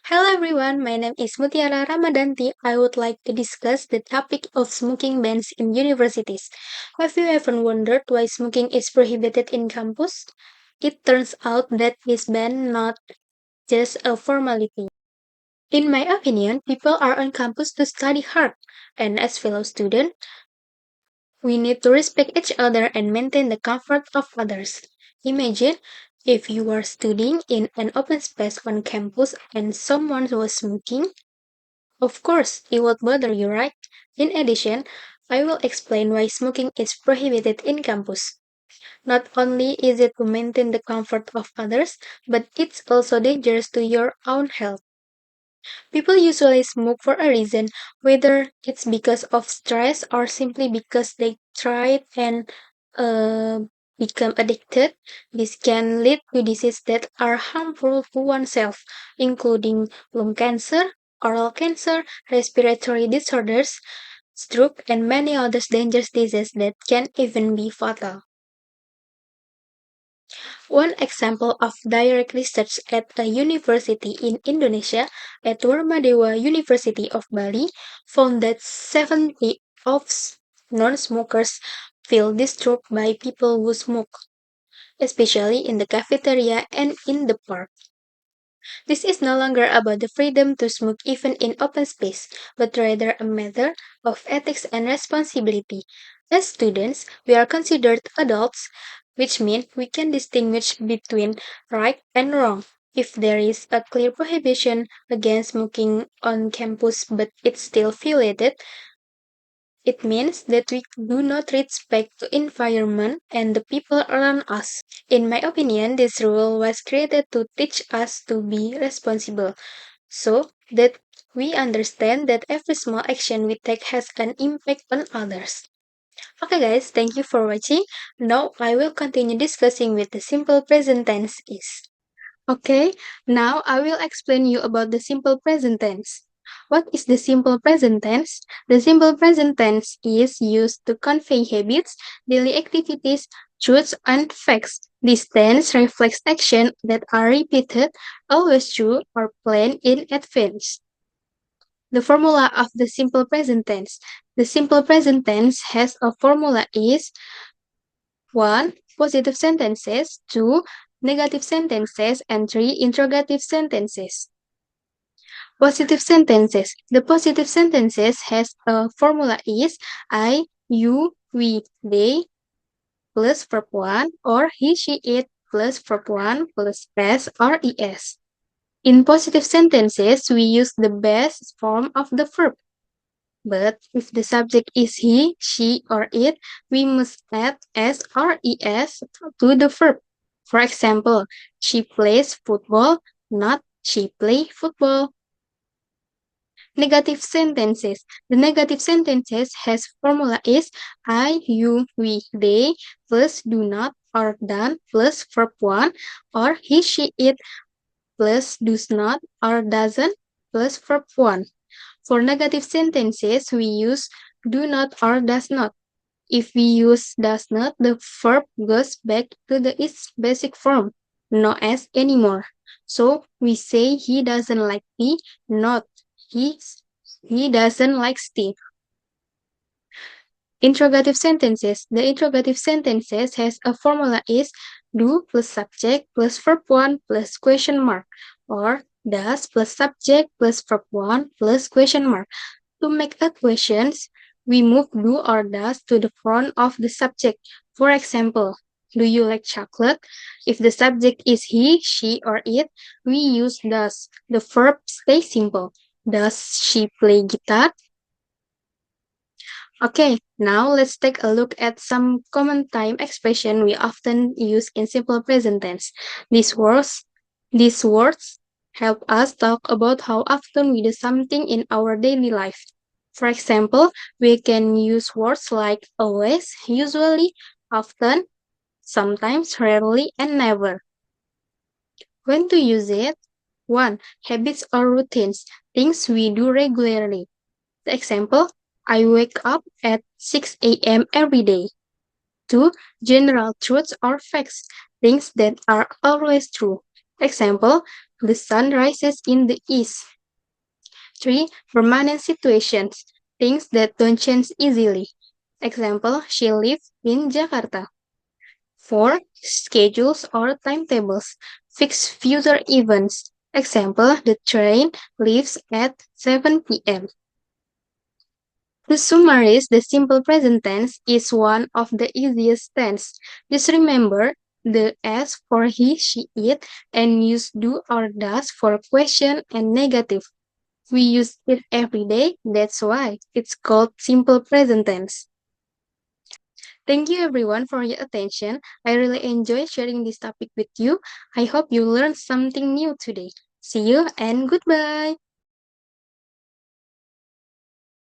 Hello everyone, my name is Mutiara Ramadhanti. I would like to discuss the topic of smoking bans in universities. Have you ever wondered why smoking is prohibited in campus? It turns out that this ban not just a formality. In my opinion, people are on campus to study hard, and as fellow students, we need to respect each other and maintain the comfort of others. Imagine if you are studying in an open space on campus and someone was smoking. Of course, it would bother you, right? In addition, I will explain why smoking is prohibited in campus. Not only is it to maintain the comfort of others, but it's also dangerous to your own health. People usually smoke for a reason, whether it's because of stress or simply because they tried and uh, become addicted. This can lead to diseases that are harmful to oneself, including lung cancer, oral cancer, respiratory disorders, stroke, and many other dangerous diseases that can even be fatal. One example of direct research at a university in Indonesia, at Warmadewa University of Bali, found that 70 of non-smokers feel disturbed by people who smoke, especially in the cafeteria and in the park. This is no longer about the freedom to smoke even in open space, but rather a matter of ethics and responsibility. As students, we are considered adults, which means we can distinguish between right and wrong. If there is a clear prohibition against smoking on campus but it's still violated, it means that we do not respect the environment and the people around us. In my opinion, this rule was created to teach us to be responsible, so that we understand that every small action we take has an impact on others. Okay guys, thank you for watching. Now I will continue discussing with the simple present tense is. Okay, now I will explain you about the simple present tense. What is the simple present tense? The simple present tense is used to convey habits, daily activities, truths, and facts. This tense reflects actions that are repeated, always true, or planned in advance. The formula of the simple present tense. The simple present tense has a formula is 1. Positive sentences, 2. Negative sentences, and 3. Interrogative sentences. Positive sentences. The positive sentences has a formula is I, you, we, they plus verb 1 or he, she, it plus verb 1 plus s or es. In positive sentences, we use the base form of the verb. But if the subject is he, she, or it, we must add s or es to the verb. For example, she plays football, not she play football. Negative sentences. The negative sentences has formula is I, you, we, they plus do not or done plus verb 1 or he, she, it plus does not or doesn't plus verb 1. For negative sentences, we use do not or does not. If we use does not, the verb goes back to its basic form, no s anymore. So we say he doesn't like tea, not he, he doesn't like tea. Interrogative sentences. The interrogative sentences has a formula is do plus subject plus verb 1 plus question mark or does plus subject plus verb 1 plus question mark. To make a questions, we move do or does to the front of the subject. For example, do you like chocolate? If the subject is he, she, or it, we use does. The verb stays simple. Does she play guitar? Okay, now let's take a look at some common time expression we often use in simple present tense. These words help us talk about how often we do something in our daily life. For example, we can use words like always, usually, often, sometimes, rarely, and never. When to use it? 1. Habits or routines, things we do regularly. The example, I wake up at 6 a.m. every day. 2. General truths or facts, things that are always true. Example, The sun rises in the east. 3. Permanent situations, things that don't change easily. Example, she lives in Jakarta. 4. Schedules or timetables, fixed future events. Example, the train leaves at 7 p.m. To summarize, the simple present tense is one of the easiest tense. Just remember the S for he, she, it, and use do or does for question and negative. We use it every day, that's why it's called simple present tense. Thank you everyone for your attention. I really enjoyed sharing this topic with you. I hope you learned something new today. See you and goodbye.